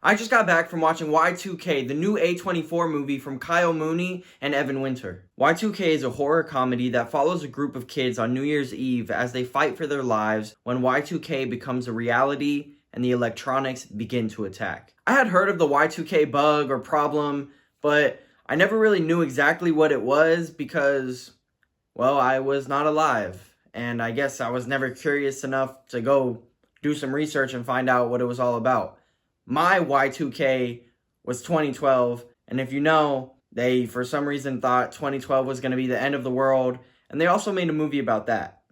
I just got back from watching Y2K, the new A24 movie from Kyle Mooney and Evan Winter. Y2K is a horror comedy that follows a group of kids on New Year's Eve as they fight for their lives when Y2K becomes a reality and the electronics begin to attack. I had heard of the Y2K bug or problem, but I never really knew exactly what it was because, well, I was not alive. And I guess I was never curious enough to go do some research and find out what it was all about. My Y2K was 2012, and if you know, they for some reason thought 2012 was going to be the end of the world, and they also made a movie about that.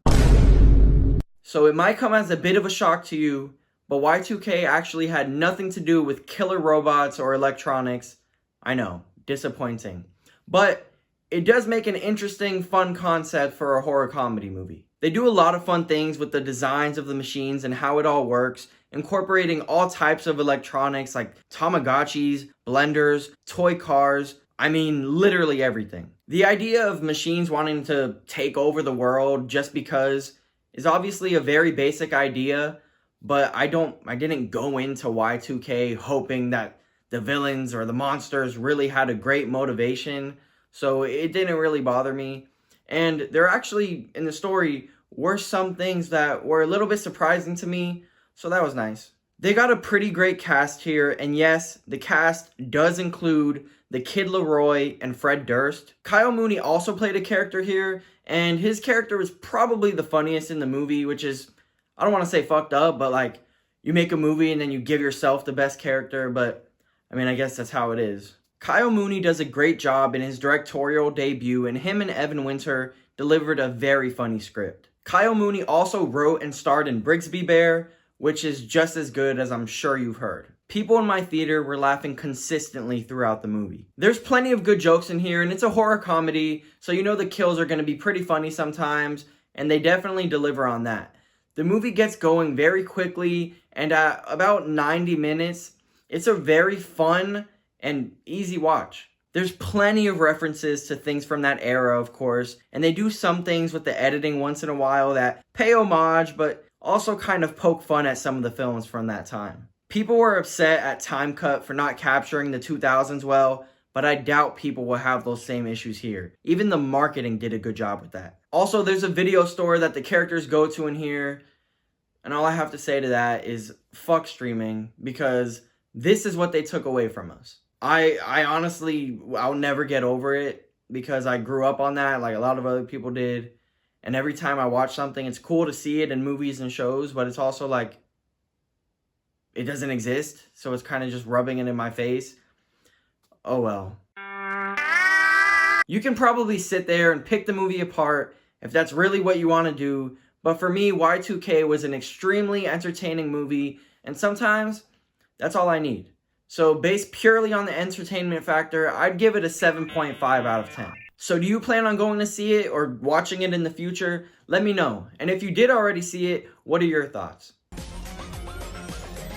So it might come as a bit of a shock to you, but Y2K actually had nothing to do with killer robots or electronics. I know, disappointing. But it does make an interesting, fun concept for a horror comedy movie. They do a lot of fun things with the designs of the machines and how it all works, incorporating all types of electronics like Tamagotchis, blenders, toy cars, I mean literally everything. The idea of machines wanting to take over the world just because is obviously a very basic idea, but I didn't go into Y2K hoping that the villains or the monsters really had a great motivation, so it didn't really bother me. And there actually, in the story, were some things that were a little bit surprising to me, so that was nice. They got a pretty great cast here, and yes, the cast does include the Kid Laroi and Fred Durst. Kyle Mooney also played a character here, and his character was probably the funniest in the movie, which is, I don't want to say fucked up, but like, you make a movie and then you give yourself the best character, but I mean, I guess that's how it is. Kyle Mooney does a great job in his directorial debut, and him and Evan Winter delivered a very funny script. Kyle Mooney also wrote and starred in Brigsby Bear, which is just as good as I'm sure you've heard. People in my theater were laughing consistently throughout the movie. There's plenty of good jokes in here, and it's a horror comedy, so you know the kills are going to be pretty funny sometimes, and they definitely deliver on that. The movie gets going very quickly, and at about 90 minutes, it's a very fun and easy watch. There's plenty of references to things from that era, of course, and they do some things with the editing once in a while that pay homage, but also kind of poke fun at some of the films from that time. People were upset at Time Cut for not capturing the 2000s well, but I doubt people will have those same issues here. Even the marketing did a good job with that. Also, there's a video store that the characters go to in here, and all I have to say to that is fuck streaming, because this is what they took away from us. I honestly, I'll never get over it because I grew up on that like a lot of other people did. And every time I watch something, it's cool to see it in movies and shows, but it's also like, it doesn't exist. So it's kind of just rubbing it in my face. Oh well. You can probably sit there and pick the movie apart if that's really what you want to do. But for me, Y2K was an extremely entertaining movie, and sometimes that's all I need. So based purely on the entertainment factor, I'd give it a 7.5 out of 10. So do you plan on going to see it or watching it in the future? Let me know. And if you did already see it, what are your thoughts?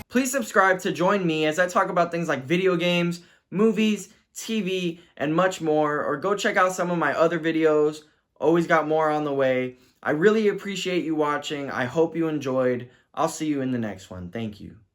Please subscribe to join me as I talk about things like video games, movies, TV, and much more. Or go check out some of my other videos. Always got more on the way. I really appreciate you watching. I hope you enjoyed. I'll see you in the next one. Thank you.